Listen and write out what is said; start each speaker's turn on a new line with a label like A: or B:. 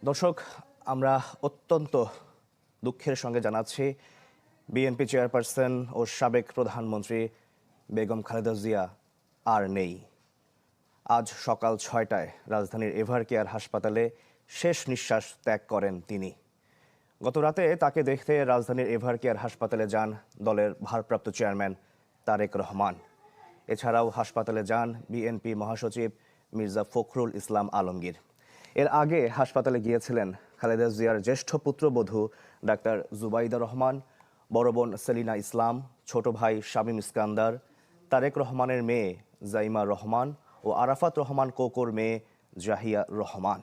A: দর্শক, আমরা অত্যন্ত দুঃখের সঙ্গে জানাচ্ছি বিএনপি চেয়ারপারসন ও সাবেক প্রধানমন্ত্রী বেগম খালেদা জিয়া আর নেই। আজ সকাল ৬টায় রাজধানীর এভারকেয়ার হাসপাতালে শেষ নিঃশ্বাস ত্যাগ করেন তিনি। গত রাতে তাকে দেখতে রাজধানীর এভারকেয়ার হাসপাতালে যান দলের ভারপ্রাপ্ত চেয়ারম্যান তারেক রহমান। এছাড়াও হাসপাতালে যান বিএনপি মহাসচিব মির্জা ফখরুল ইসলাম আলমগীর। এর আগে হাসপাতালে গিয়েছিলেন খালেদা জিয়ার জ্যেষ্ঠ পুত্রবধূ ডাক্তার জুবাইদা রহমান, বড় বোন সেলিনা ইসলাম, ছোট ভাই শামীম ইস্কান্দার, তারেক রহমানের মেয়ে জাইমা রহমান ও আরাফাত রহমান কোকোর মেয়ে জাহিয়া রহমান।